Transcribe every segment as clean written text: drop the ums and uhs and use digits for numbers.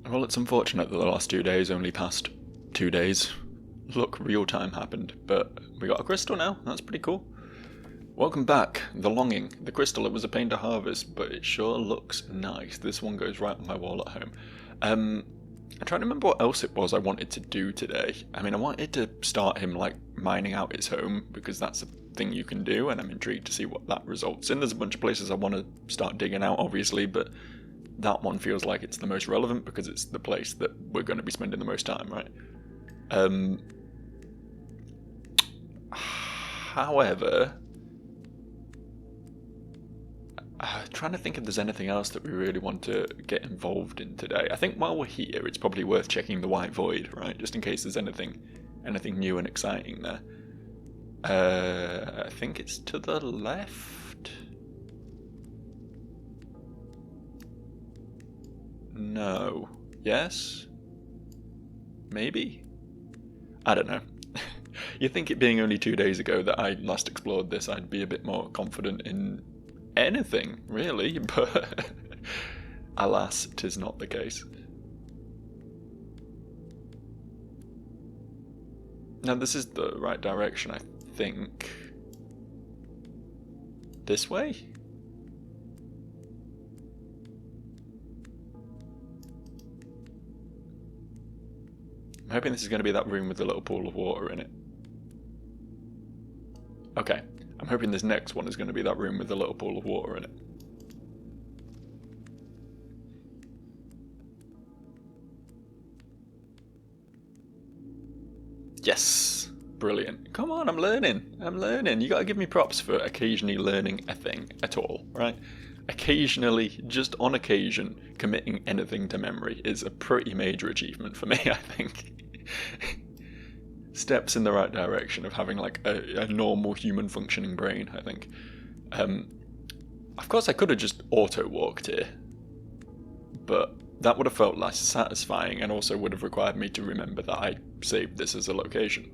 Well, it's unfortunate that the last 2 days only passed 2 days. Look, real time happened, but we got a crystal now. That's pretty cool. Welcome back, The Longing. The crystal, it was a pain to harvest, but it sure looks nice. This one goes right on my wall at home. I'm trying to remember what else it was I wanted to do today. I mean, I wanted to start him, like, mining out his home, because that's a thing you can do, and I'm intrigued to see what that results in. There's a bunch of places I want to start digging out, obviously, but that one feels like it's the most relevant because it's the place that we're going to be spending the most time, right? However, trying to think if there's anything else that we really want to get involved in today. I think while we're here, it's probably worth checking the White Void, right? Just in case there's anything new and exciting there. I think it's to the left. No. Yes? Maybe? I don't know. You'd think it being only 2 days ago that I last explored this, I'd be a bit more confident in anything, really, but alas, 'tis not the case. Now, this is the right direction, I think. This way? I'm hoping this is going to be that room with the little pool of water in it. Okay, I'm hoping this next one is going to be that room with the little pool of water in it. Yes! Brilliant. Come on, I'm learning. You gotta give me props for occasionally learning a thing at all, right? Occasionally, just on occasion, committing anything to memory is a pretty major achievement for me, I think. Steps in the right direction of having like a normal human functioning brain, I think. Of course I could have just auto-walked here, but that would have felt less satisfying and also would have required me to remember that I saved this as a location,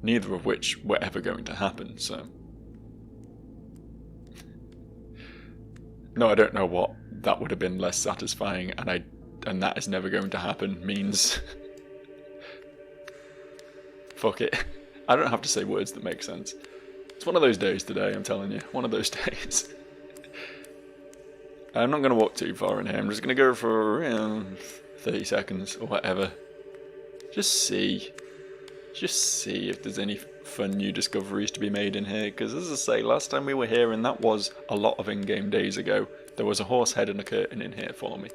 neither of which were ever going to happen, so... No, I don't know what that would have been less satisfying, and that is never going to happen means... Fuck it. I don't have to say words that make sense. It's one of those days today, I'm telling you. One of those days. I'm not going to walk too far in here. I'm just going to go for 30 seconds or whatever. Just see if there's any fun new discoveries to be made in here. Because as I say, last time we were here, and that was a lot of in-game days ago, there was a horse head and a curtain in here for me.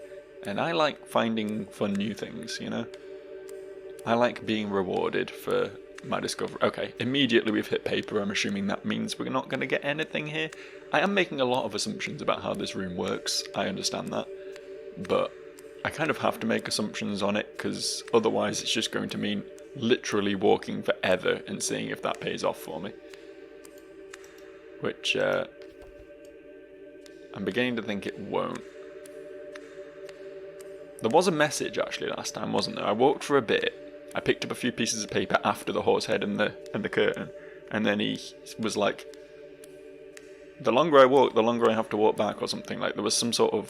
And I like finding fun new things, you know? I like being rewarded for my discovery. Okay, immediately we've hit paper. I'm assuming that means we're not going to get anything here. I am making a lot of assumptions about how this room works. I understand that. But I kind of have to make assumptions on it, because otherwise it's just going to mean literally walking forever and seeing if that pays off for me. Which, I'm beginning to think it won't. There was a message actually last time, wasn't there? I walked for a bit. I picked up a few pieces of paper after the horse head and the curtain, and then he was like, the longer I walk, the longer I have to walk back, or something. Like, there was some sort of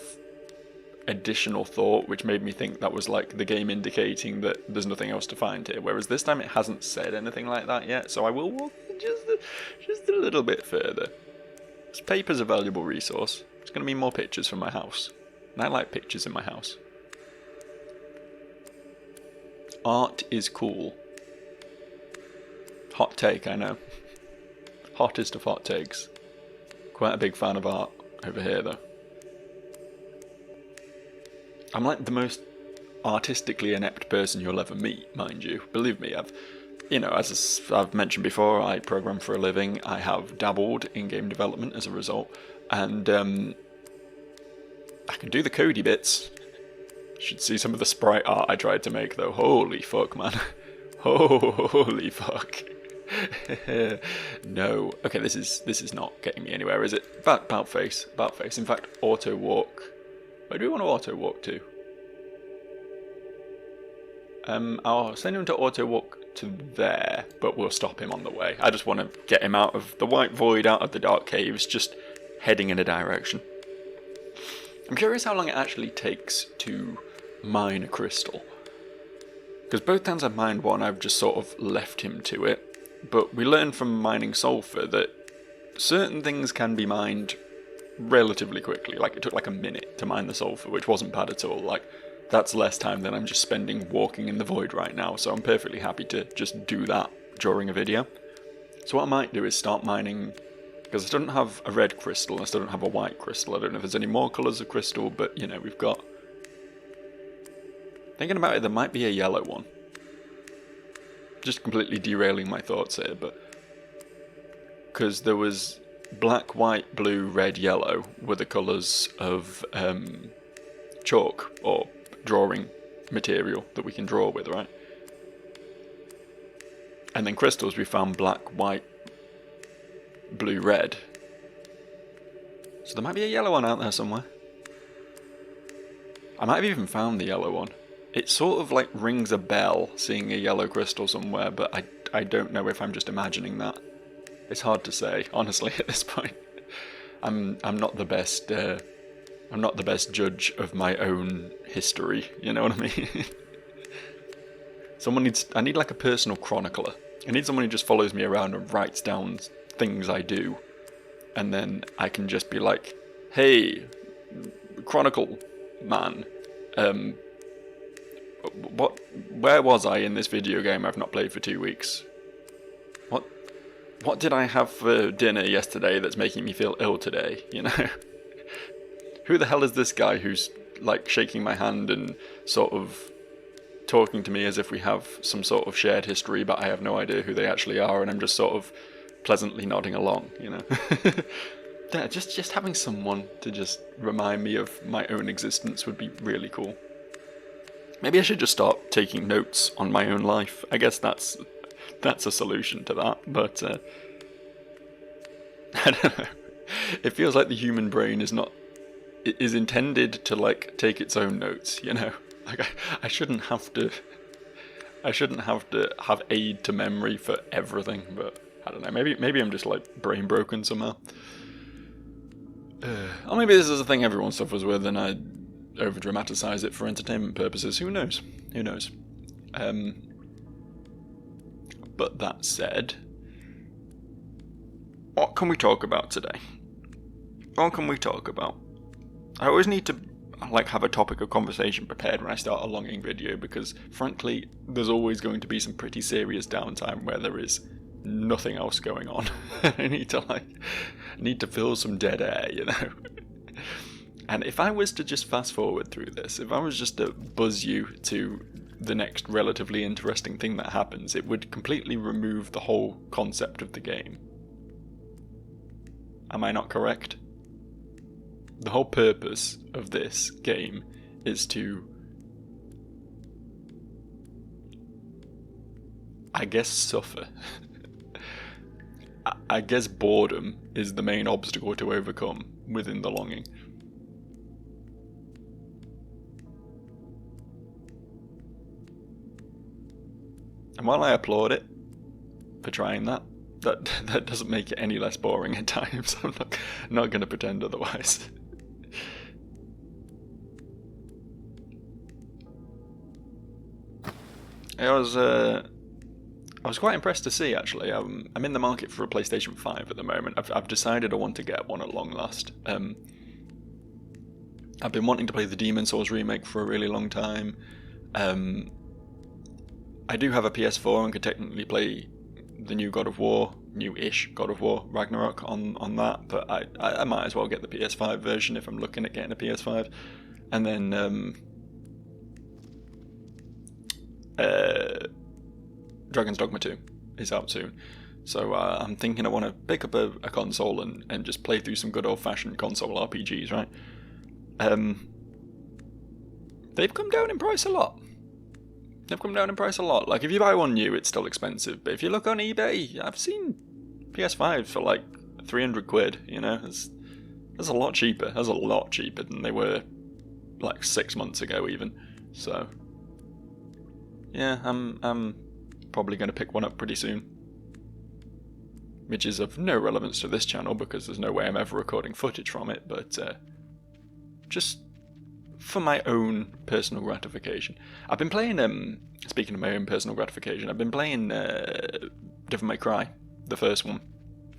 additional thought which made me think that was like the game indicating that there's nothing else to find here, whereas this time it hasn't said anything like that yet, so I will walk just a little bit further. This paper's a valuable resource. It's going to mean more pictures from my house, and I like pictures in my house. Art is cool. Hot take, I know. Hottest of hot takes. Quite a big fan of art over here, though. I'm like the most artistically inept person you'll ever meet, mind you. Believe me, as I've mentioned before, I program for a living. I have dabbled in game development as a result, and I can do the codey bits. Should see some of the sprite art I tried to make, though. Holy fuck, man. Holy fuck. No. Okay, this is not getting me anywhere, is it? About face. In fact, auto walk. Where do we want to auto walk to? I'll send him to auto walk to there, but we'll stop him on the way. I just want to get him out of the White Void, out of the Dark Caves, just heading in a direction. I'm curious how long it actually takes to mine a crystal. Because both times I've mined one, I've just sort of left him to it. But we learned from mining sulfur that certain things can be mined relatively quickly. Like, it took like a minute to mine the sulfur, which wasn't bad at all. Like, that's less time than I'm just spending walking in the void right now, so I'm perfectly happy to just do that during a video. So what I might do is start mining, because I still don't have a red crystal, and I still don't have a white crystal. I don't know if there's any more colours of crystal, but, you know, we've got... Thinking about it, there might be a yellow one. Just completely derailing my thoughts here, but... Because there was black, white, blue, red, yellow were the colours of chalk, or drawing material that we can draw with, right? And then crystals, we found black, white, blue, red. So there might be a yellow one out there somewhere. I might have even found the yellow one. It sort of like rings a bell seeing a yellow crystal somewhere, but I don't know if I'm just imagining that. It's hard to say, honestly, at this point. I'm not the best I'm not the best judge of my own history, you know what I mean? I need like a personal chronicler. I need someone who just follows me around and writes down things I do. And then I can just be like, hey, Chronicle man, where was I in this video game I've not played for 2 weeks? What did I have for dinner yesterday that's making me feel ill today, you know? Who the hell is this guy who's like shaking my hand and sort of talking to me as if we have some sort of shared history, but I have no idea who they actually are, and I'm just sort of pleasantly nodding along, you know? Yeah, just having someone to just remind me of my own existence would be really cool. Maybe I should just start taking notes on my own life. I guess that's a solution to that, but I don't know. It feels like the human brain is intended to like take its own notes, you know? Like I shouldn't have to have aid to memory for everything, but I don't know. Maybe I'm just like brain broken somehow. Or maybe this is a thing everyone suffers with, and I over dramatize it for entertainment purposes. Who knows? Who knows? But that said, what can we talk about today? What can we talk about? I always need to like have a topic of conversation prepared when I start a longing video, because frankly, there's always going to be some pretty serious downtime where there is nothing else going on. I need to fill some dead air, you know. And if I was to just fast forward through this, if I was just to buzz you to the next relatively interesting thing that happens, it would completely remove the whole concept of the game. Am I not correct? The whole purpose of this game is to, I guess, suffer. I guess boredom is the main obstacle to overcome within the longing. And while I applaud it for trying that doesn't make it any less boring at times. I'm not going to pretend otherwise. I was quite impressed to see, actually. I'm in the market for a PlayStation 5 at the moment. I've decided I want to get one at long last. I've been wanting to play the Demon's Souls remake for a really long time. I do have a PS4 and could technically play the new God of War, new-ish God of War Ragnarok on that, but I might as well get the PS5 version if I'm looking at getting a PS5. And then Dragon's Dogma 2 is out soon, so I'm thinking I want to pick up a console and just play through some good old-fashioned console RPGs, right? They've come down in price a lot. Like, if you buy one new, it's still expensive, but if you look on eBay, I've seen PS5s for like 300 quid, you know? That's a lot cheaper. That's a lot cheaper than they were like 6 months ago even. So yeah, I'm probably going to pick one up pretty soon, which is of no relevance to this channel because there's no way I'm ever recording footage from it, but just for my own personal gratification. I've been playing, speaking of my own personal gratification, I've been playing Devil May Cry, the first one.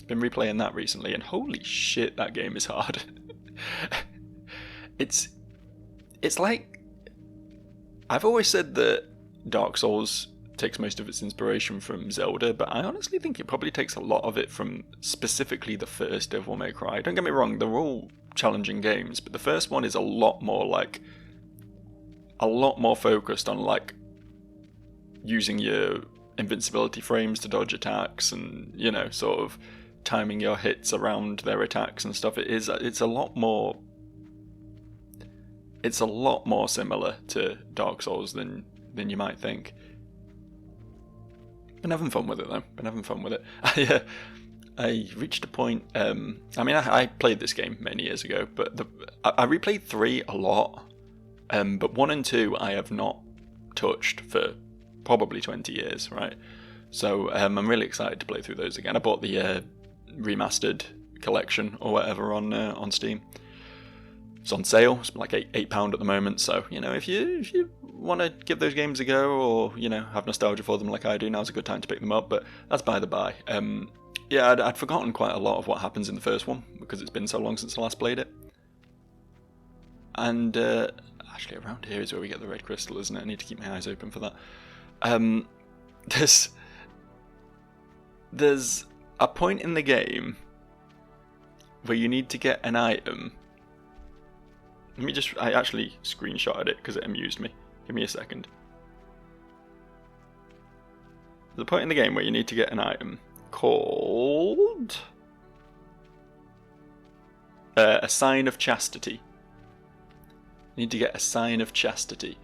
Been replaying that recently, and holy shit, that game is hard. It's like, I've always said that Dark Souls takes most of its inspiration from Zelda, but I honestly think it probably takes a lot of it from specifically the first Devil May Cry. Don't get me wrong, they're all challenging games, but the first one is a lot more focused on like using your invincibility frames to dodge attacks and, you know, sort of timing your hits around their attacks and stuff. It's a lot more similar to Dark Souls than you might think. Been having fun with it though. I reached a point. I played this game many years ago, but I replayed 3 a lot. But 1 and 2 I have not touched for probably 20 years, right? So I'm really excited to play through those again. I bought the remastered collection or whatever on Steam. It's on sale. It's like £8 at the moment. So, you know, if you want to give those games a go, or, you know, have nostalgia for them like I do, now's a good time to pick them up. But that's by the by. Yeah, I'd forgotten quite a lot of what happens in the first one because it's been so long since I last played it. And actually, around here is where we get the red crystal, isn't it? I need to keep my eyes open for that. There's a point in the game where you need to get an item. I actually screenshotted it because it amused me. Give me a second. There's a point in the game where you need to get an item called a sign of chastity. You need to get a sign of chastity.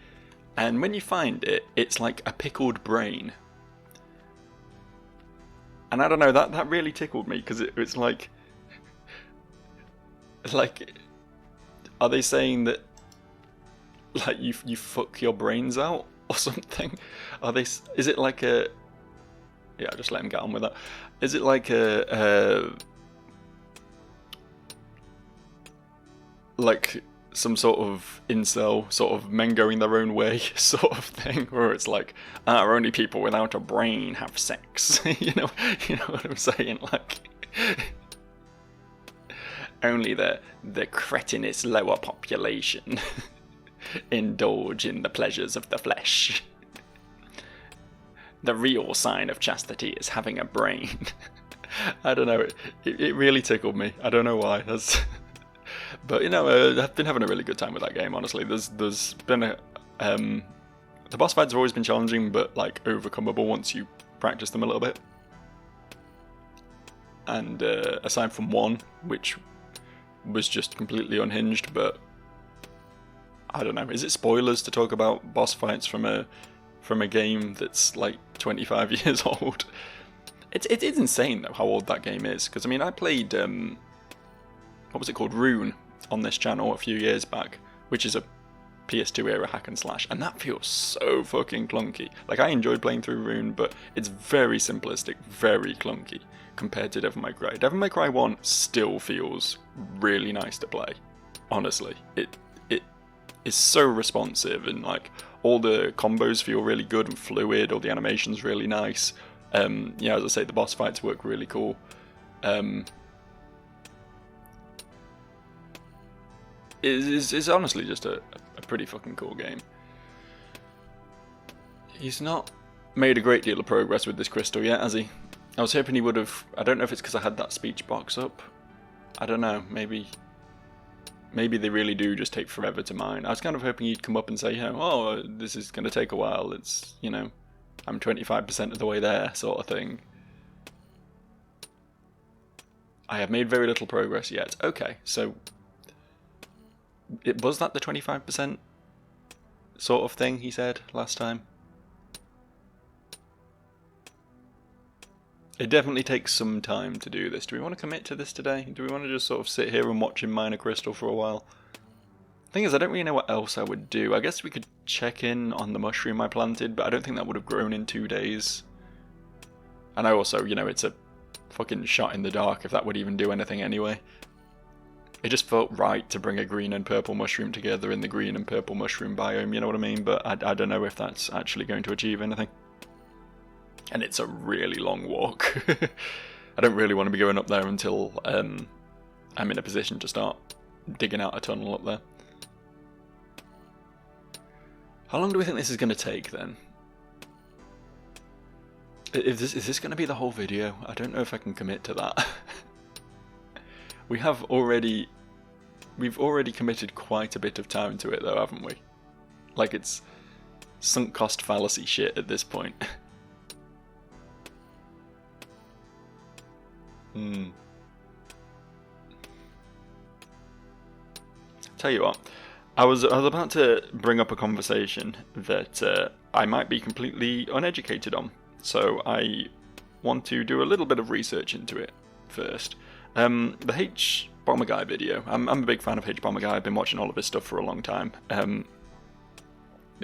And when you find it, it's like a pickled brain. And I don't know, that really tickled me, because it's like, are they saying that, like, you fuck your brains out or something? Is it like a, yeah, just let him get on with that. Is it like like some sort of incel, sort of men going their own way sort of thing, where it's like, only people without a brain have sex? you know what I'm saying? Like, only the cretinous lower population indulge in the pleasures of the flesh. The real sign of chastity is having a brain. I don't know, it really tickled me. I don't know why. But, you know, I've been having a really good time with that game, honestly. There's been the boss fights have always been challenging, but, like, overcomeable once you practice them a little bit. And aside from one, which was just completely unhinged, but I don't know. Is it spoilers to talk about boss fights from a game that's like 25 years old? It is insane though how old that game is, because I mean I played what was it called, Rune, on this channel a few years back, which is a PS2 era hack and slash, and that feels so fucking clunky. Like, I enjoyed playing through Rune, but it's very simplistic, very clunky compared to Devil May Cry. Devil May Cry 1 still feels really nice to play. Honestly, it is so responsive, and like all the combos feel really good and fluid. All the animation's really nice. Yeah, as I say, the boss fights work really cool. It's honestly just a pretty fucking cool game. He's not made a great deal of progress with this crystal yet, has he? I was hoping he would have. I don't know if it's because I had that speech box up. I don't know, maybe they really do just take forever to mine. I was kind of hoping he'd come up and say, you know, oh, this is going to take a while. It's, you know, I'm 25% of the way there, sort of thing. I have made very little progress yet. Okay, so was that the 25% sort of thing he said last time? It definitely takes some time to do this. Do we want to commit to this today? Do we want to just sort of sit here and watch him mine a crystal for a while? Thing is, I don't really know what else I would do. I guess we could check in on the mushroom I planted, but I don't think that would have grown in 2 days. And I also, you know, it's a fucking shot in the dark if that would even do anything anyway. it just felt right to bring a green and purple mushroom together in the green and purple mushroom biome, you know what I mean? But I don't know if that's actually going to achieve anything. And it's a really long walk. I don't really want to be going up there until I'm in a position to start digging out a tunnel up there. How long do we think this is going to take then? Is this going to be the whole video? I don't know if I can commit to that. We've already committed quite a bit of time to it though, haven't we? Like, it's sunk cost fallacy shit at this point. Tell you what, I was about to bring up a conversation that I might be completely uneducated on, so I want to do a little bit of research into it first. The H Bomber Guy video. I'm a big fan of H Bomber Guy. I've been watching all of his stuff for a long time.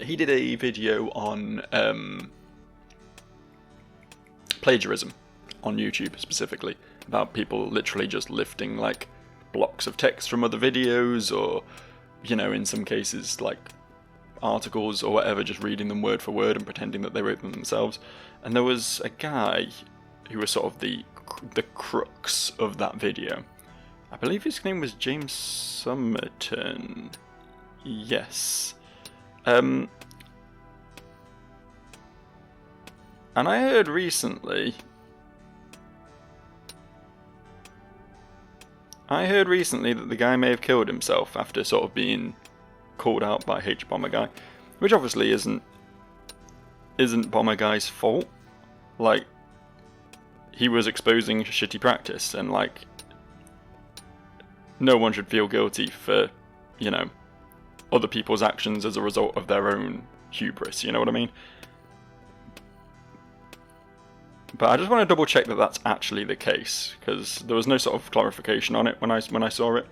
He did a video on plagiarism on YouTube specifically, about people literally just lifting like blocks of text from other videos, or, you know, in some cases like articles or whatever, just reading them word for word and pretending that they wrote them themselves. And there was a guy who was sort of the crux of that video. I believe his name was James Somerton. Yes. And I heard recently that the guy may have killed himself after sort of being called out by H Bomber Guy, which obviously isn't Bomber Guy's fault. Like, he was exposing shitty practice, and like, no one should feel guilty for, you know, other people's actions as a result of their own hubris, you know what I mean? But I just want to double check that that's actually the case, because there was no sort of clarification on it when I saw it.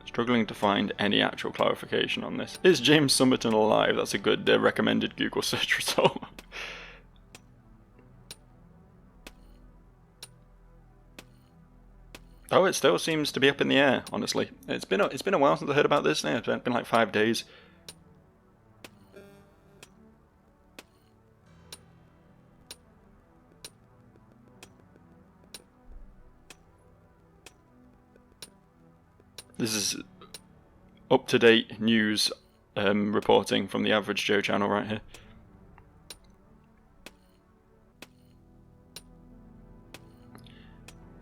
Struggling to find any actual clarification on this. Is James Somerton alive? That's a good recommended Google search result. Oh, it still seems to be up in the air, honestly. It's been a while since I heard about this. Yeah, it's been like 5 days. This is up-to-date news reporting from the Average Joe channel right here.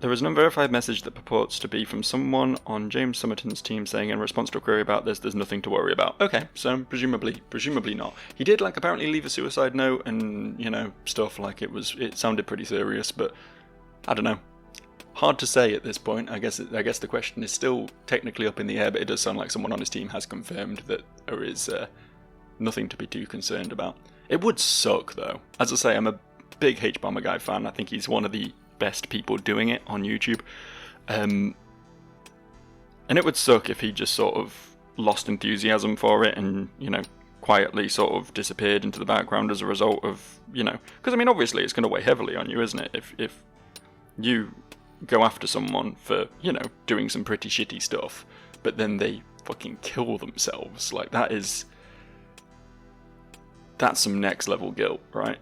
There was an unverified message that purports to be from someone on James Somerton's team saying in response to a query about this, there's nothing to worry about. Okay, so presumably not. He did like apparently leave a suicide note and, you know, stuff, like it sounded pretty serious, but I don't know. Hard to say at this point. I guess the question is still technically up in the air, but it does sound like someone on his team has confirmed that there is nothing to be too concerned about. It would suck though. As I say, I'm a big H Bomber Guy fan. I think he's one of the best people doing it on YouTube, and it would suck if he just sort of lost enthusiasm for it and, you know, quietly sort of disappeared into the background as a result of, you know, because I mean obviously it's going to weigh heavily on you, isn't it, if you go after someone for, you know, doing some pretty shitty stuff, but then they fucking kill themselves. Like, that's some next level guilt, right?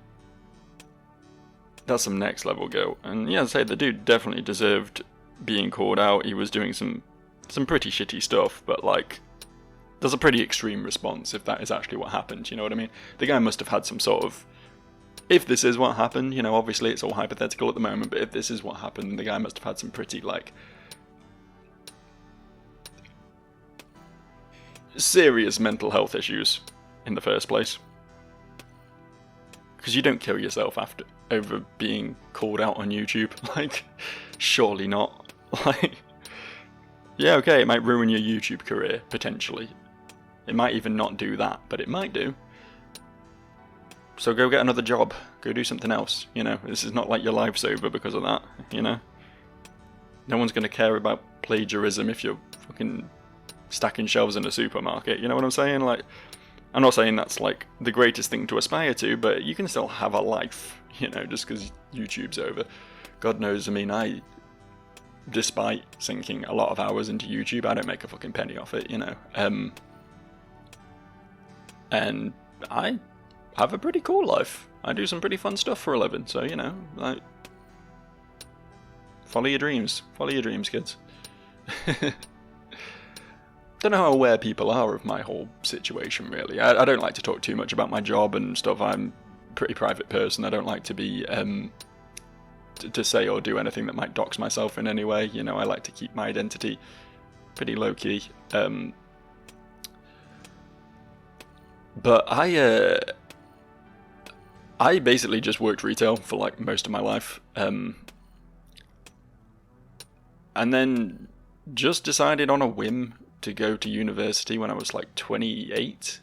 That's some next level guilt. And yeah, as I say, the dude definitely deserved being called out. He was doing some pretty shitty stuff, but like, there's a pretty extreme response if that is actually what happened, you know what I mean? The guy must have had some sort of, if this is what happened, you know, obviously it's all hypothetical at the moment, but if this is what happened, the guy must have had some pretty, like, serious mental health issues in the first place. Because you don't kill yourself over being called out on YouTube. Like, surely not. Like, yeah, okay, it might ruin your YouTube career, potentially. It might even not do that, but it might do. So go get another job. Go do something else, you know. This is not like your life's over because of that, you know. No one's going to care about plagiarism if you're fucking stacking shelves in a supermarket. You know what I'm saying? Like, I'm not saying that's like the greatest thing to aspire to, but you can still have a life, you know, just because YouTube's over. God knows, I mean, despite sinking a lot of hours into YouTube, I don't make a fucking penny off it, you know. And I have a pretty cool life. I do some pretty fun stuff for a living, so, you know, like, follow your dreams, kids. Don't know how aware people are of my whole situation, really. I don't like to talk too much about my job and stuff. I'm a pretty private person. I don't like to be to say or do anything that might dox myself in any way. You know, I like to keep my identity pretty low key. But I basically just worked retail for like most of my life, and then just decided on a whim to go to university when I was like 28.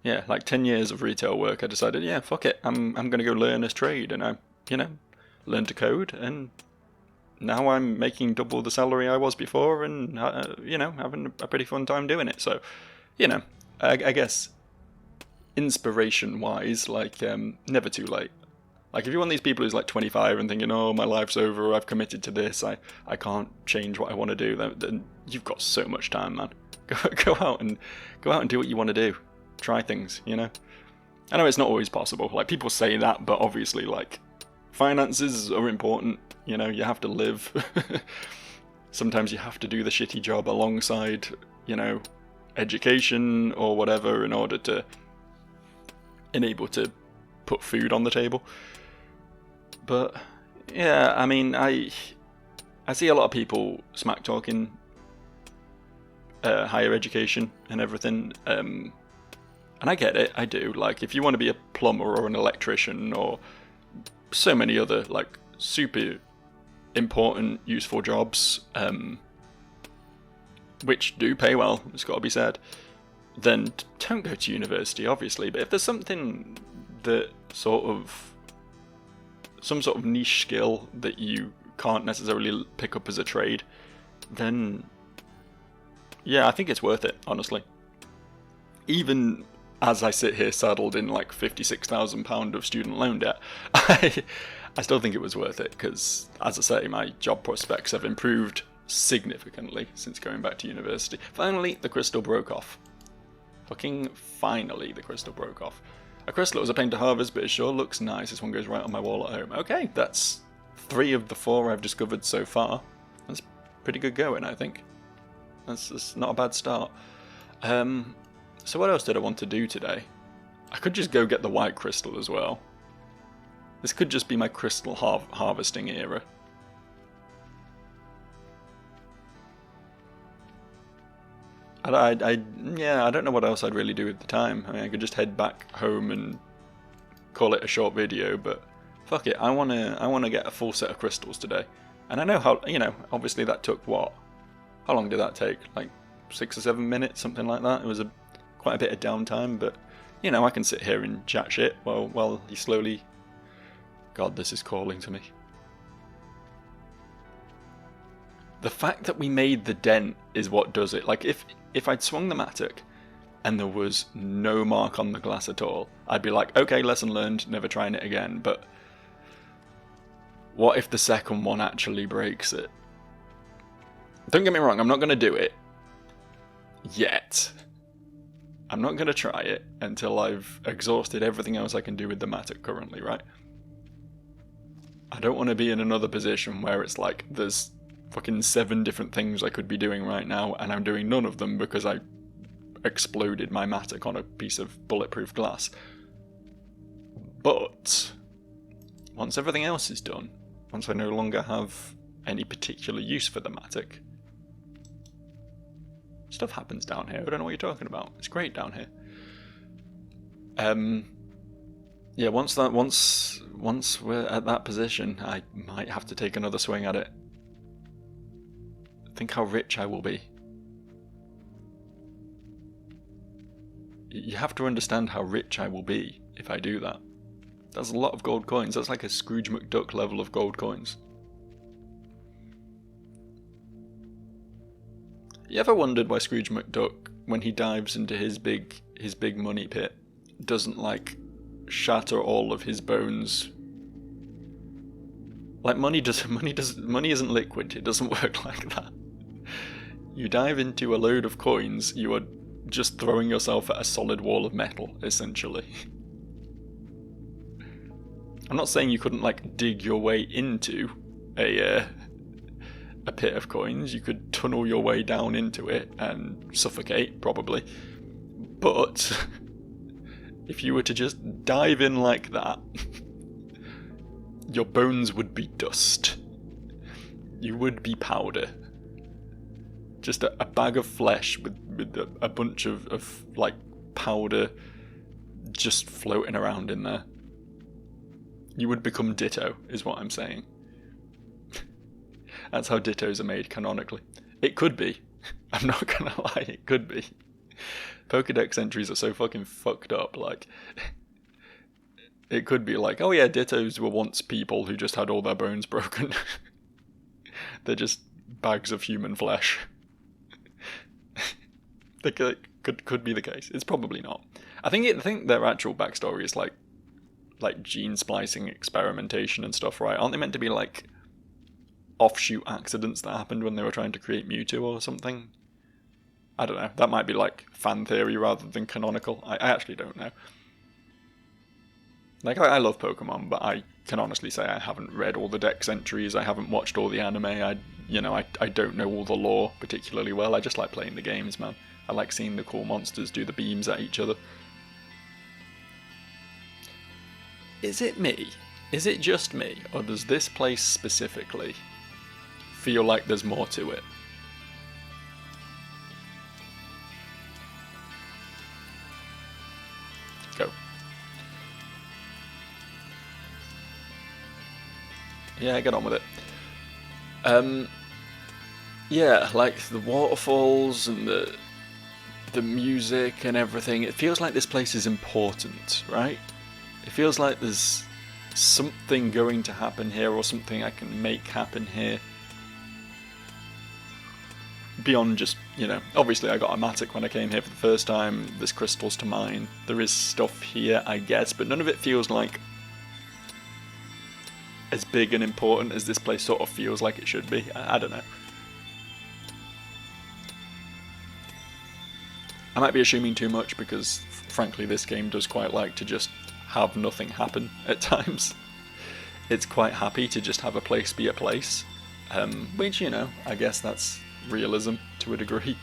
Yeah, like 10 years of retail work. I decided, yeah, fuck it, I'm gonna go learn a trade, and I, you know, learned to code, and now I'm making double the salary I was before, and you know, having a pretty fun time doing it. So, you know, I guess inspiration-wise, like, never too late. Like, if you're one of these people who's like 25 and thinking, oh, my life's over, I've committed to this, I can't change what I want to do, then you've got so much time, man. Go out and do what you want to do. Try things, you know? I know it's not always possible. Like, people say that, but obviously, like, finances are important. You know, you have to live. Sometimes you have to do the shitty job alongside, you know, education or whatever in order to enable to put food on the table. But yeah, I mean, I see a lot of people smack talking higher education and everything, and I get it. I do. Like, if you want to be a plumber or an electrician or so many other like super important, useful jobs, which do pay well, it's got to be said, then don't go to university, obviously. But if there's something that some sort of niche skill that you can't necessarily pick up as a trade, then yeah, I think it's worth it, honestly. Even as I sit here saddled in like £56,000 of student loan debt, I still think it was worth it, because, as I say, my job prospects have improved significantly since going back to university. Finally, the crystal broke off. Fucking finally, the crystal broke off. A crystal that was a pain to harvest, but it sure looks nice. This one goes right on my wall at home. Okay, that's 3 of the 4 I've discovered so far. That's pretty good going, I think. That's not a bad start. So what else did I want to do today? I could just go get the white crystal as well. This could just be my crystal harvesting era. I don't know what else I'd really do at the time. I mean, I could just head back home and call it a short video, but fuck it, I wanna get a full set of crystals today. And I know how, you know, obviously that took what? How long did that take? Like 6 or 7 minutes, something like that. It was quite a bit of downtime, but you know, I can sit here and chat shit while he slowly. God, this is calling to me. The fact that we made the dent is what does it. Like, if I'd swung the Matic and there was no mark on the glass at all, I'd be like, okay, lesson learned, never trying it again. But what if the second one actually breaks it? Don't get me wrong, I'm not going to do it yet. I'm not going to try it until I've exhausted everything else I can do with the Matic currently, right? I don't want to be in another position where it's like there's fucking 7 different things I could be doing right now, and I'm doing none of them because I exploded my Matic on a piece of bulletproof glass. But once everything else is done, once I no longer have any particular use for the Matic, stuff happens down here. I don't know what you're talking about. It's great down here. Yeah, once we're at that position, I might have to take another swing at it. Think how rich I will be. You have to understand how rich I will be if I do that. That's a lot of gold coins. That's like a Scrooge McDuck level of gold coins. You ever wondered why Scrooge McDuck, when he dives into his big money pit, doesn't like shatter all of his bones? Like money isn't liquid. It doesn't work like that. You dive into a load of coins, you are just throwing yourself at a solid wall of metal, essentially. I'm not saying you couldn't like dig your way into a pit of coins. You could tunnel your way down into it and suffocate, probably. But if you were to just dive in like that, your bones would be dust. You would be powder. Just a bag of flesh with a bunch of like powder just floating around in there. You would become Ditto, is what I'm saying. That's how Dittos are made canonically. It could be. I'm not gonna lie, it could be. Pokédex entries are so fucking fucked up, like... It could be like, oh yeah, Dittos were once people who just had all their bones broken. They're just bags of human flesh. They could be the case. It's probably not. I think their actual backstory is like gene splicing experimentation and stuff, right? Aren't they meant to be like offshoot accidents that happened when they were trying to create Mewtwo or something? I don't know. That might be like fan theory rather than canonical. I actually don't know. Like, I love Pokemon, but I can honestly say I haven't read all the Dex entries, I haven't watched all the anime, I don't know all the lore particularly well. I just like playing the games, man. I like seeing the cool monsters do the beams at each other. Is it me? Is it just me? Or does this place specifically feel like there's more to it? Go. Yeah, get on with it. Yeah, like the waterfalls and the music and everything. It feels like this place is important, right? It feels like there's something going to happen here, or something I can make happen here. Beyond just, obviously I got a Matic when I came here for the first time. There's crystals to mine. There is stuff here, I guess, but none of it feels like as big and important as this place sort of feels like it should be. I don't know. I might be assuming too much because, frankly, this game does quite like to just have nothing happen at times. It's quite happy to just have a place be a place, which, I guess that's realism to a degree.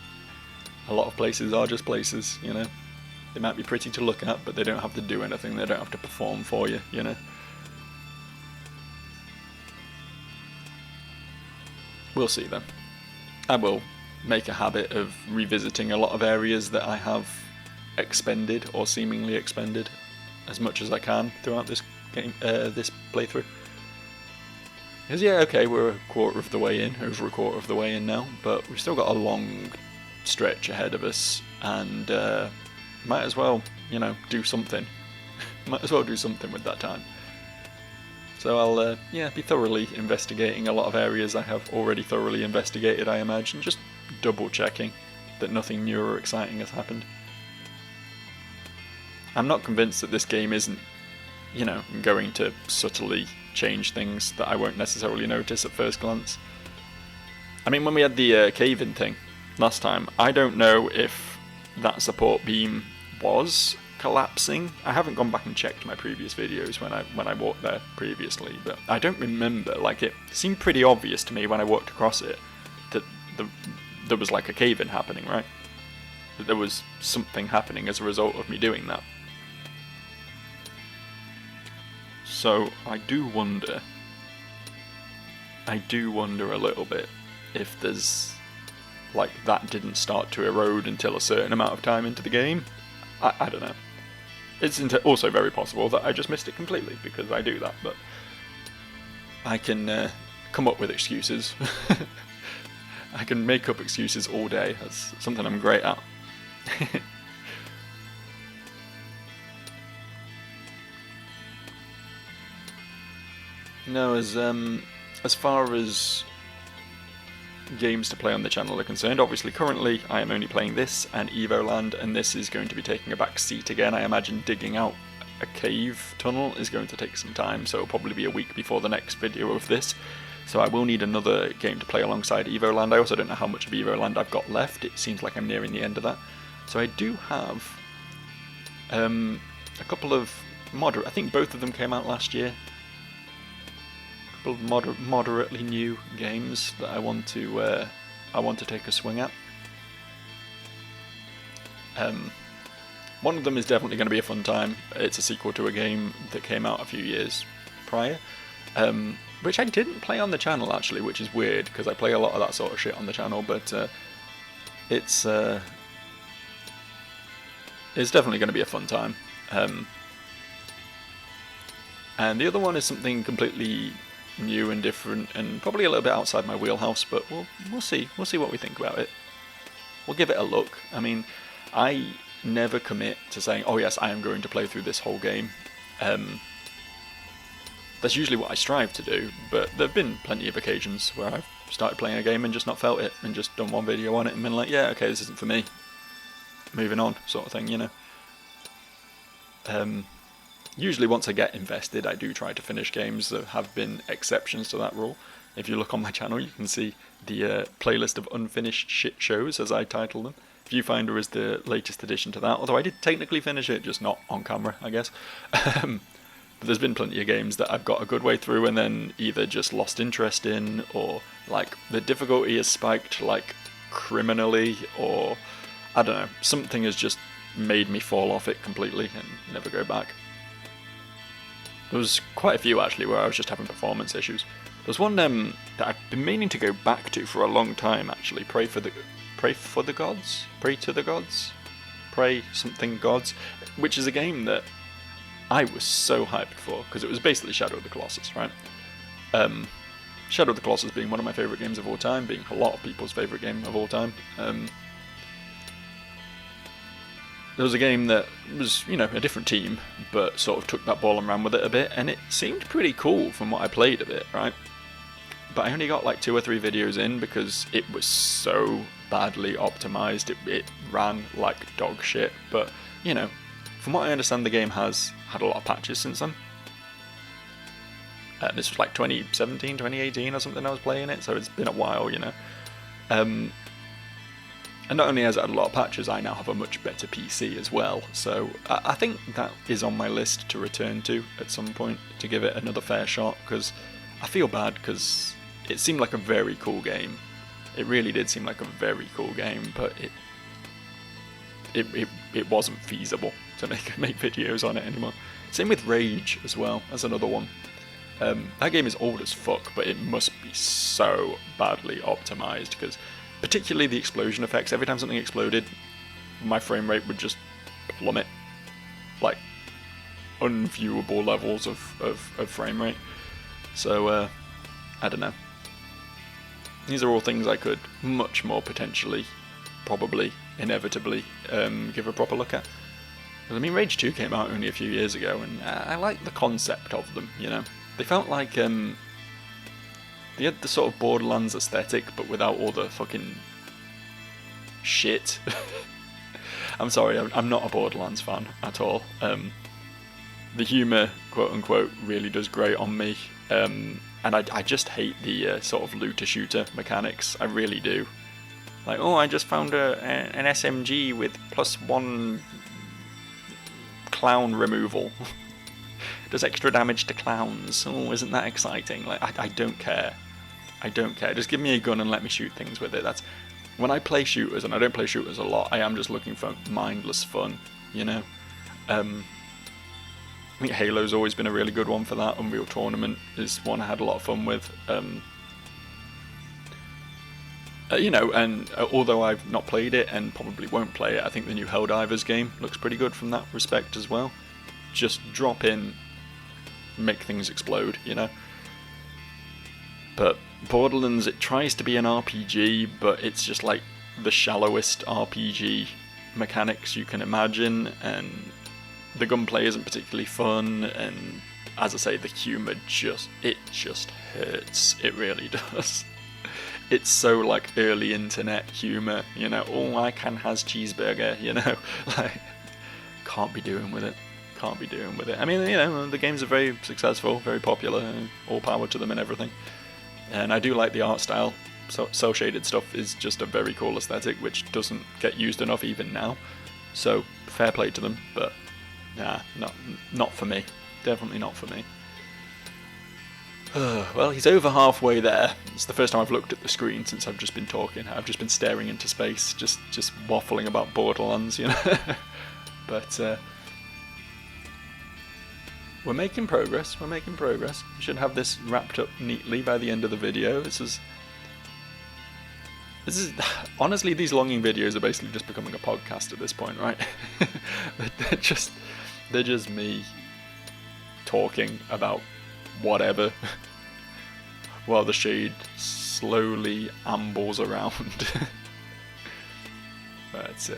A lot of places are just places, They might be pretty to look at, but they don't have to do anything, they don't have to perform for you, We'll see then. I will make a habit of revisiting a lot of areas that I have expended or seemingly expended as much as I can throughout this game, this playthrough. Because yeah, okay, we're over a quarter of the way in now, but we've still got a long stretch ahead of us, and might as well, do something. Might as well do something with that time. So I'll, be thoroughly investigating a lot of areas I have already thoroughly investigated, I imagine, just double checking that nothing new or exciting has happened. I'm not convinced that this game isn't, going to subtly change things that I won't necessarily notice at first glance. I mean, when we had the cave-in thing last time, I don't know if that support beam was collapsing. I haven't gone back and checked my previous videos when I walked there previously, but I don't remember. Like, it seemed pretty obvious to me when I walked across it that there was like a cave-in happening, right? That there was something happening as a result of me doing that. So I do wonder a little bit if there's, like, that didn't start to erode until a certain amount of time into the game. I don't know. It's also very possible that I just missed it completely, because I do that, but I can come up with excuses. I can make up excuses all day. That's something I'm great at. No, as far as games to play on the channel are concerned, obviously currently I am only playing this and Evoland, and this is going to be taking a back seat again. I imagine digging out a cave tunnel is going to take some time, so it'll probably be a week before the next video of this. So I will need another game to play alongside Evoland. I also don't know how much of Evoland I've got left. It seems like I'm nearing the end of that. So I do have a couple of I think both of them came out last year. A couple of moderately new games that I want to take a swing at. One of them is definitely going to be a fun time. It's a sequel to a game that came out a few years prior. Which I didn't play on the channel actually, which is weird because I play a lot of that sort of shit on the channel, but it's definitely going to be a fun time. And the other one is something completely new and different, and probably a little bit outside my wheelhouse, but we'll see. We'll see what we think about it. We'll give it a look. I mean, I never commit to saying, oh yes, I am going to play through this whole game. That's usually what I strive to do, but there have been plenty of occasions where I've started playing a game and just not felt it, and just done one video on it and been like, yeah, okay, this isn't for me. Moving on, sort of thing, you know. Usually once I get invested, I do try to finish games. There have been exceptions to that rule. If you look on my channel, you can see the playlist of unfinished shit shows, as I title them. Viewfinder is the latest addition to that, although I did technically finish it, just not on camera, I guess. But there's been plenty of games that I've got a good way through and then either just lost interest in, or like the difficulty has spiked like criminally, or I don't know, something has just made me fall off it completely and never go back. There was quite a few actually where I was just having performance issues. There's one that I've been meaning to go back to for a long time actually, Pray to the Gods, Pray something Gods, which is a game that I was so hyped for, because it was basically Shadow of the Colossus, right? Shadow of the Colossus being one of my favourite games of all time, being a lot of people's favourite game of all time. There was a game that was, you know, a different team, but sort of took that ball and ran with it a bit, and it seemed pretty cool from what I played of it, right? But I only got like 2 or 3 videos in because it was so badly optimized. It ran like dog shit, but, you know, from what I understand, the game has had a lot of patches since then. This was like 2017, 2018 or something I was playing it, so it's been a while, you know. And not only has it had a lot of patches, I now have a much better PC as well, so I think that is on my list to return to at some point, to give it another fair shot, because I feel bad, because it seemed like a very cool game. It really did seem like a very cool game, but it wasn't feasible to make videos on it anymore. Same with Rage as well, that's another one. That game is old as fuck, but it must be so badly optimized, because particularly the explosion effects, every time something exploded, my frame rate would just plummet. Like, unviewable levels of frame rate. So, I don't know. These are all things I could much more potentially, probably, inevitably, give a proper look at. I mean, Rage 2 came out only a few years ago, and I like the concept of them, you know? They felt like, they had the sort of Borderlands aesthetic, but without all the fucking shit. I'm sorry, I'm not a Borderlands fan at all. The humour, quote-unquote, really does grate on me. And I just hate the sort of looter-shooter mechanics. I really do. Like, oh, I just found an SMG with +1 clown removal. Does extra damage to clowns. Oh, isn't that exciting? Like, I don't care. I don't care. Just give me a gun and let me shoot things with it. That's when I play shooters, and I don't play shooters a lot. I am just looking for mindless fun, you know. I think Halo's always been a really good one for that. Unreal Tournament is one I had a lot of fun with. You know, and although I've not played it and probably won't play it, I think the new Helldivers game looks pretty good from that respect as well. Just drop in, make things explode, you know. But Borderlands, it tries to be an RPG, but it's just like the shallowest RPG mechanics you can imagine, and the gunplay isn't particularly fun, and as I say, the humour just hurts. It really does. it's so like early internet humor, you know. Oh, I can has cheeseburger, you know. Like, can't be doing with it. Can't be doing with it. I mean, you know, the games are very successful, very popular, all power to them and everything. And I do like the art style. So cel shaded stuff is just a very cool aesthetic, which doesn't get used enough even now. So fair play to them, but nah, not for me. Definitely not for me. Well, he's over halfway there. It's the first time I've looked at the screen since I've just been talking. I've just been staring into space, just waffling about Borderlands, you know. But we're making progress. We're making progress. We should have this wrapped up neatly by the end of the video. This is honestly, these longing videos are basically just becoming a podcast at this point, right? they're just me talking about whatever while the shade slowly ambles around. But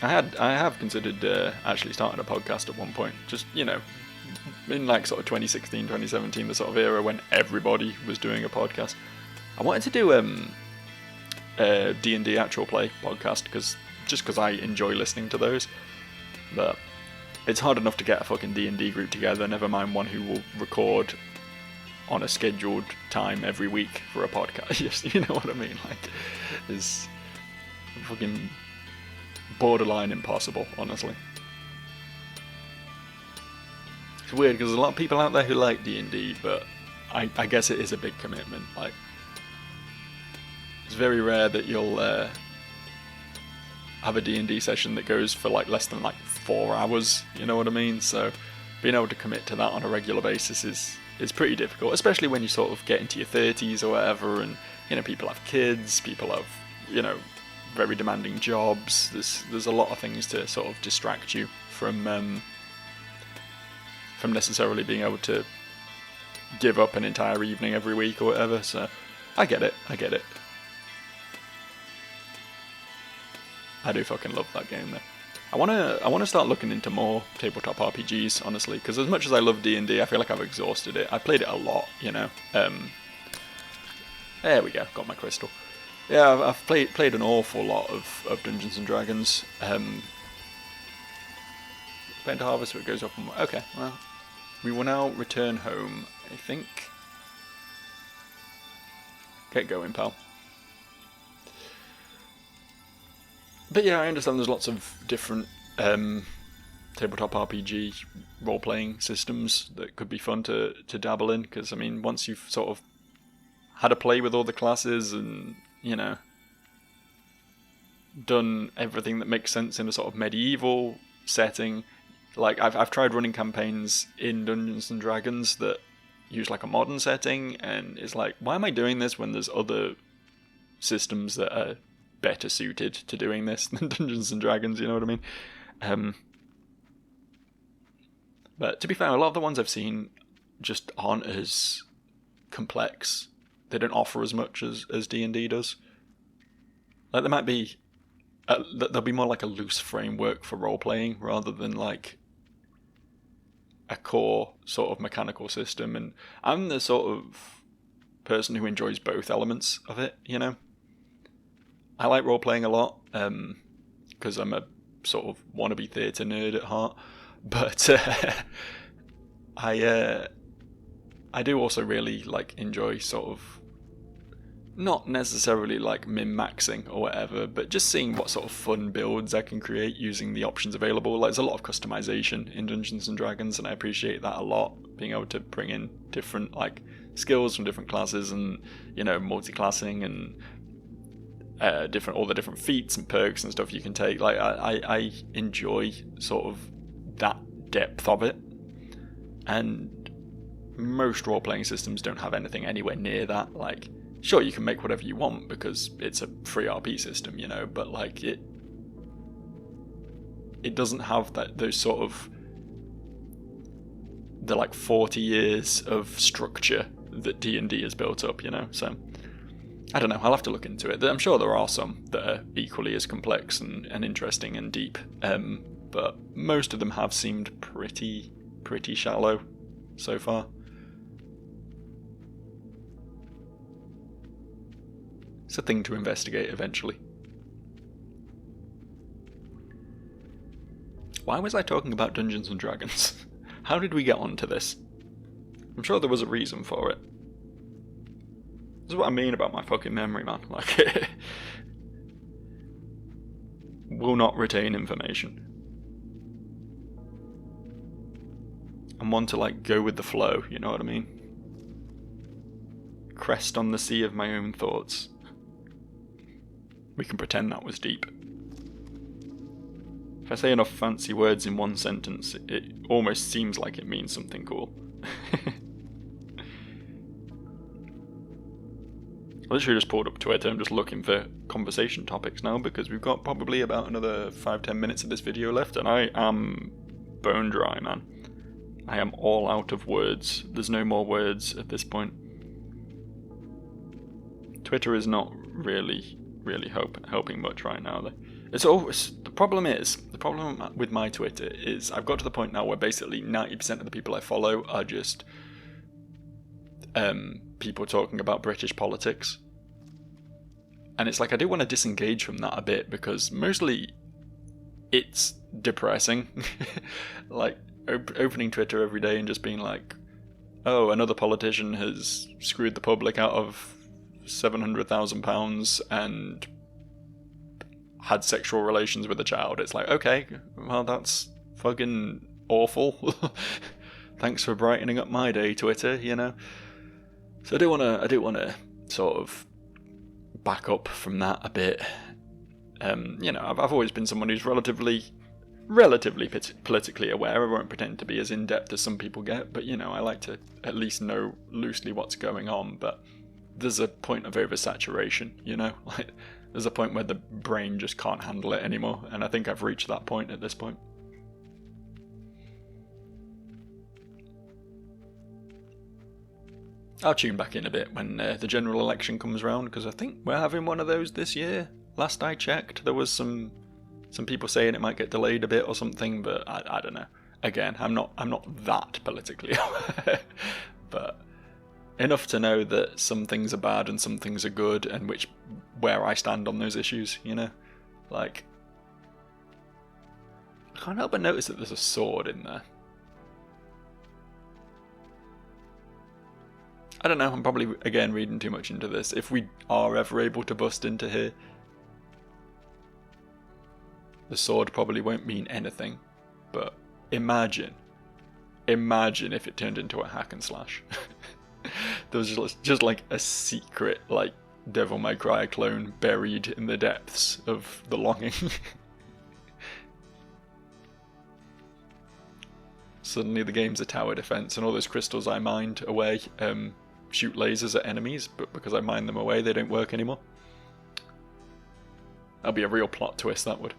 I have considered actually starting a podcast at one point, just, you know, in like sort of 2016, 2017, the sort of era when everybody was doing a podcast. I wanted to do a D&D actual play podcast because I enjoy listening to those, but it's hard enough to get a fucking D&D group together, never mind one who will record on a scheduled time every week for a podcast. Yes, you know what I mean? Like, it's fucking borderline impossible, honestly. It's weird because there's a lot of people out there who like D&D, but I guess it is a big commitment. Like, it's very rare that you'll have a D&D session that goes for like less than like 4 hours, you know what I mean? So being able to commit to that on a regular basis is pretty difficult, especially when you sort of get into your 30s or whatever, and, you know, people have kids, people have, you know, very demanding jobs. There's a lot of things to sort of distract you from necessarily being able to give up an entire evening every week or whatever. So I get it. I do fucking love that game though. I wanna start looking into more tabletop RPGs, honestly, because as much as I love D&D, I feel like I've exhausted it. I played it a lot, you know. There we go, got my crystal. Yeah, I've played an awful lot of Dungeons and Dragons. Playing to harvest, so it goes up and okay. Well, we will now return home, I think. Get going, pal. But yeah, I understand there's lots of different tabletop RPG role-playing systems that could be fun to dabble in, because, I mean, once you've sort of had a play with all the classes and, you know, done everything that makes sense in a sort of medieval setting, like, I've tried running campaigns in Dungeons and Dragons that use, like, a modern setting, and it's like, why am I doing this when there's other systems that are better suited to doing this than Dungeons and Dragons, you know what I mean? But to be fair, a lot of the ones I've seen just aren't as complex. They don't offer as much as D&D does. Like, there might be there'll be more like a loose framework for role-playing rather than like a core sort of mechanical system, and I'm the sort of person who enjoys both elements of it, you know? I like role-playing a lot, because I'm a sort of wannabe theatre nerd at heart, but I do also really like enjoy sort of not necessarily like min-maxing or whatever, but just seeing what sort of fun builds I can create using the options available. Like, there's a lot of customization in Dungeons and Dragons, and I appreciate that a lot, being able to bring in different like skills from different classes, and, you know, multi-classing and all the different feats and perks and stuff you can take. Like, I enjoy sort of that depth of it, and most role-playing systems don't have anything anywhere near that. Like, sure, you can make whatever you want because it's a free RP system, you know, but like it doesn't have those sort of the like 40 years of structure that D&D has built up, you know. So I don't know, I'll have to look into it. I'm sure there are some that are equally as complex and interesting and deep, but most of them have seemed pretty shallow so far. It's a thing to investigate eventually. Why was I talking about Dungeons and Dragons? How did we get onto this? I'm sure there was a reason for it. This is what I mean about my fucking memory, man. Like, will not retain information. I'm one to, like, go with the flow, you know what I mean? Crest on the sea of my own thoughts. We can pretend that was deep. If I say enough fancy words in one sentence, it almost seems like it means something cool. I literally just pulled up Twitter. I'm just looking for conversation topics now because we've got probably about another 5-10 minutes of this video left, and I am bone dry, man. I am all out of words. There's no more words at this point. Twitter is not really helping much right now, though. The problem with my Twitter is I've got to the point now where basically 90% of the people I follow are just people talking about British politics. And it's like I do want to disengage from that a bit because mostly it's depressing. Like opening Twitter every day and just being like, oh, another politician has screwed the public out of £700,000 and had sexual relations with a child. It's like, okay, well, that's fucking awful. Thanks for brightening up my day, Twitter, you know? So I do want to sort of back up from that a bit. You know, I've always been someone who's relatively politically aware. I won't pretend to be as in-depth as some people get, but, you know, I like to at least know loosely what's going on, but there's a point of oversaturation, you know? Like, there's a point where the brain just can't handle it anymore, and I think I've reached that point at this point. I'll tune back in a bit when the general election comes around, because I think we're having one of those this year. Last I checked, there was some people saying it might get delayed a bit or something, but I don't know. Again, I'm not that politically aware, but enough to know that some things are bad and some things are good, and where I stand on those issues, you know? Like, I can't help but notice that there's a sword in there. I don't know, I'm probably, again, reading too much into this. If we are ever able to bust into here, the sword probably won't mean anything, but imagine if it turned into a hack and slash. There was just like a secret, like, Devil May Cry clone buried in the depths of the longing. Suddenly the game's a tower defense, and all those crystals I mined away shoot lasers at enemies, but because I mined them away, they don't work anymore. That'd be a real plot twist, that would.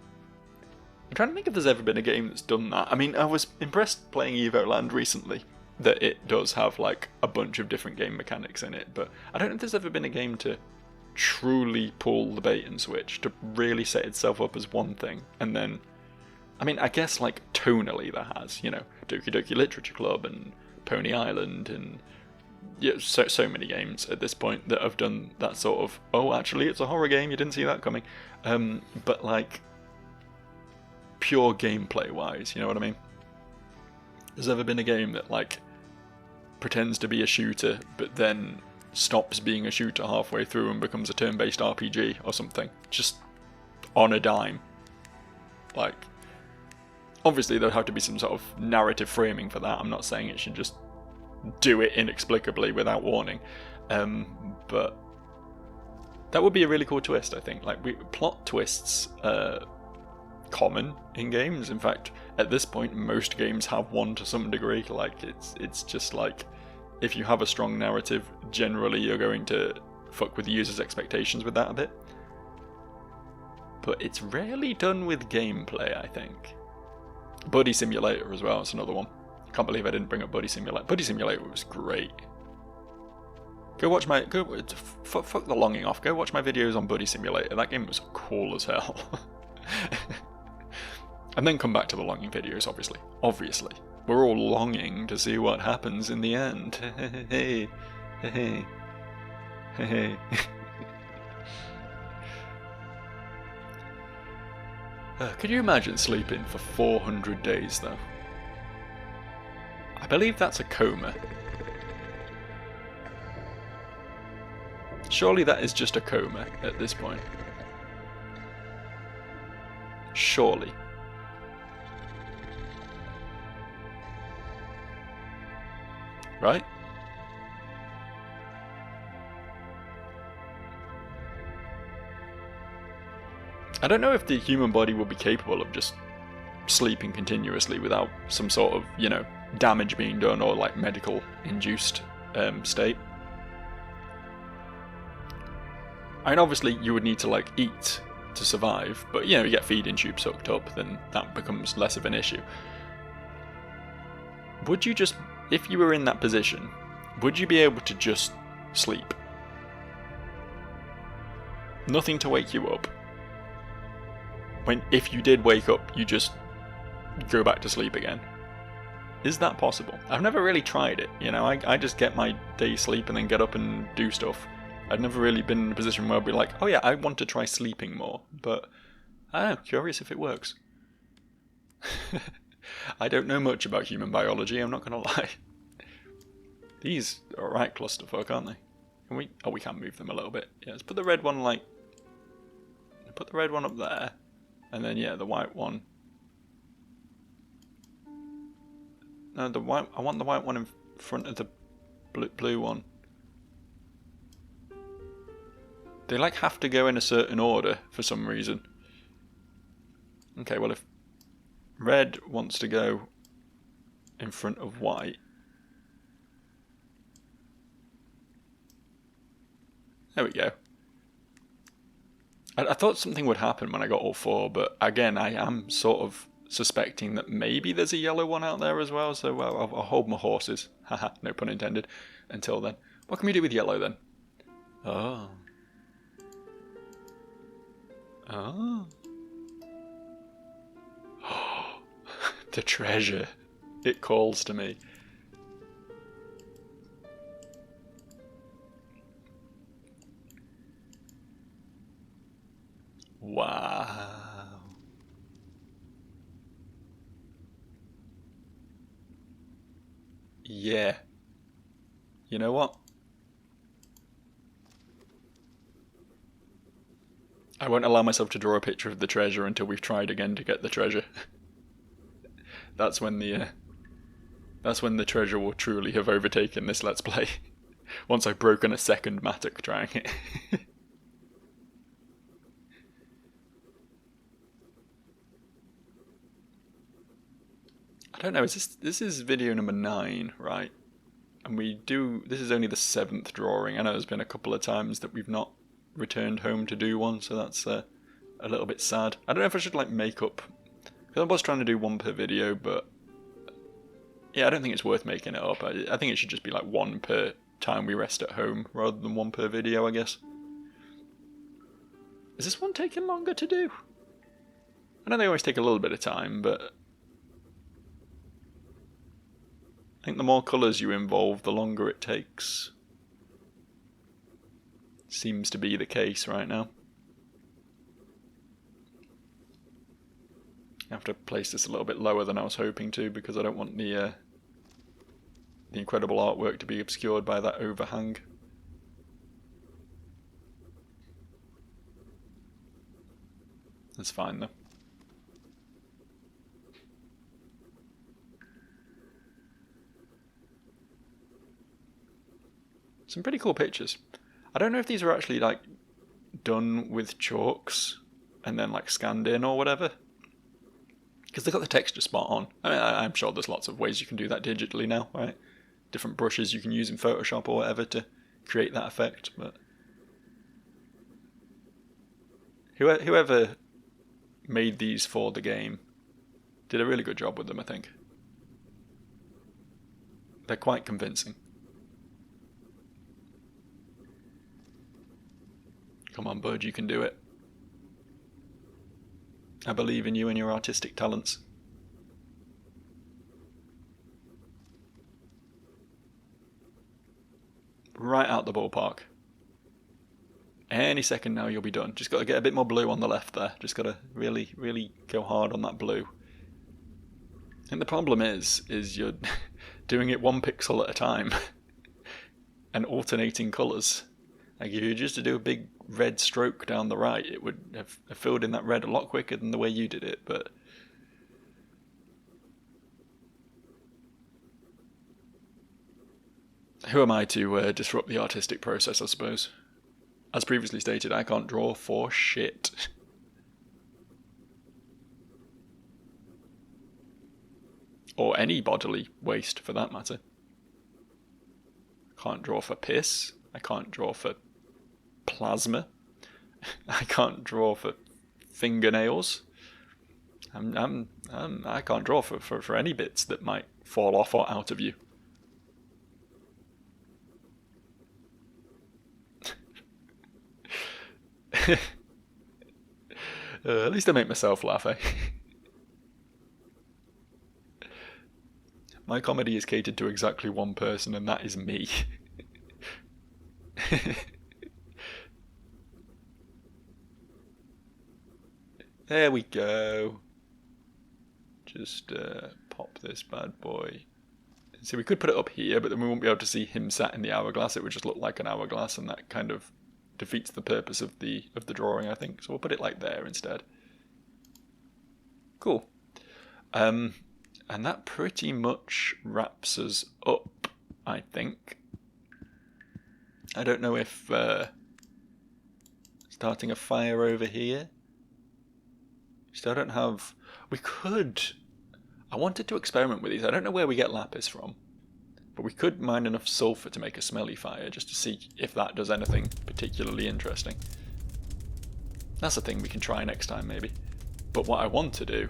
I'm trying to think if there's ever been a game that's done that. I mean, I was impressed playing Evoland recently, that it does have, like, a bunch of different game mechanics in it, but I don't know if there's ever been a game to truly pull the bait and switch, to really set itself up as one thing, and then, I mean, I guess, like, tonally there has, you know, Doki Doki Literature Club and Pony Island and yeah, so many games at this point that have done that sort of, oh, actually it's a horror game, you didn't see that coming, but, like, pure gameplay wise, you know what I mean? There's ever been a game that, like, pretends to be a shooter but then stops being a shooter halfway through and becomes a turn-based RPG or something, just on a dime? Like, obviously there'll have to be some sort of narrative framing for that. I'm not saying it should just do it inexplicably without warning, but that would be a really cool twist, I think. Like, plot twists are common in games. In fact, at this point, most games have one to some degree. Like, it's just like, if you have a strong narrative, generally you're going to fuck with the user's expectations with that a bit. But it's rarely done with gameplay, I think. Buddy Simulator as well, it's another one. I can't believe I didn't bring up Buddy Simulator. Buddy Simulator was great. Fuck the longing off. Go watch my videos on Buddy Simulator. That game was cool as hell. And then come back to the longing videos, obviously. Obviously. We're all longing to see what happens in the end. Hey. Could you imagine sleeping for 400 days, though? I believe that's a coma. Surely that is just a coma at this point. Surely. Right? I don't know if the human body would be capable of just sleeping continuously without some sort of, you know, damage being done or like medical induced state. I mean, obviously you would need to like eat to survive, but you know, you get feeding tubes hooked up, then that becomes less of an issue. Would you just, if you were in that position, would you be able to just sleep? Nothing to wake you up. When, if you did wake up, you just go back to sleep again. Is that possible? I've never really tried it, you know, I just get my day sleep and then get up and do stuff. I've never really been in a position where I'd be like, oh yeah, I want to try sleeping more, but I don't know, curious if it works. I don't know much about human biology, I'm not gonna lie. These are a right clusterfuck, aren't they? Can we? Oh, we can move them a little bit. Yeah, let's put the red one like... Put the red one up there. And then, yeah, the white one. No, the white... I want the white one in front of the blue one. They, like, have to go in a certain order for some reason. Okay, well, if red wants to go in front of white... There we go. I thought something would happen when I got all four, but again, I am sort of suspecting that maybe there's a yellow one out there as well, so I'll hold my horses. Haha, no pun intended. Until then. What can we do with yellow then? Oh. Oh. The treasure. It calls to me. Wow. Yeah. You know what? I won't allow myself to draw a picture of the treasure until we've tried again to get the treasure. That's when the treasure will truly have overtaken this Let's Play. Once I've broken a second mattock trying it. I don't know, this is video number 9, right? And this is only the 7th drawing. I know there's been a couple of times that we've not returned home to do one, so that's a little bit sad. I don't know if I should like make up, because I was trying to do one per video, but yeah, I don't think it's worth making it up. I think it should just be like one per time we rest at home, rather than one per video, I guess. Is this one taking longer to do? I know they always take a little bit of time, but I think the more colours you involve, the longer it takes. Seems to be the case right now. I have to place this a little bit lower than I was hoping to, because I don't want the incredible artwork to be obscured by that overhang. That's fine though. Some pretty cool pictures. I don't know if these are actually like done with chalks and then like scanned in or whatever, because they got the texture spot on. I mean, I'm sure there's lots of ways you can do that digitally now, right? Different brushes you can use in Photoshop or whatever to create that effect, but whoever made these for the game did a really good job with them, I think. They're quite convincing. Come on, bud, you can do it. I believe in you and your artistic talents. Right out the ballpark. Any second now you'll be done. Just got to get a bit more blue on the left there. Just got to really, really go hard on that blue. And the problem is you're doing it 1 pixel at a time and alternating colours. Like if you were just to do a big red stroke down the right, it would have filled in that red a lot quicker than the way you did it, but who am I to disrupt the artistic process, I suppose? As previously stated, I can't draw for shit. Or any bodily waste, for that matter. I can't draw for piss. I can't draw for plasma. I can't draw for fingernails. I can't draw for any bits that might fall off or out of you. At least I make myself laugh, eh? My comedy is catered to exactly one person, and that is me. There we go. Just pop this bad boy. So we could put it up here, but then we won't be able to see him sat in the hourglass. It would just look like an hourglass, and that kind of defeats the purpose of the drawing, I think. So we'll put it like there instead. Cool. And that pretty much wraps us up, I think. I don't know if starting a fire over here. Still don't have... We could... I wanted to experiment with these. I don't know where we get lapis from. But we could mine enough sulfur to make a smelly fire just to see if that does anything particularly interesting. That's a thing we can try next time, maybe. But what I want to do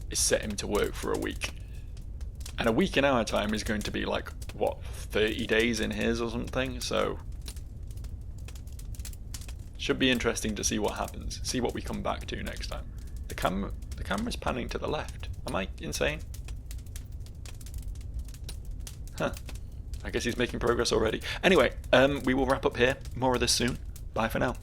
is set him to work for a week. And a week in our time is going to be like, what, 30 days in his or something? So... should be interesting to see what happens. See what we come back to next time. The camera's panning to the left. Am I insane? Huh. I guess he's making progress already. Anyway, we will wrap up here. More of this soon. Bye for now.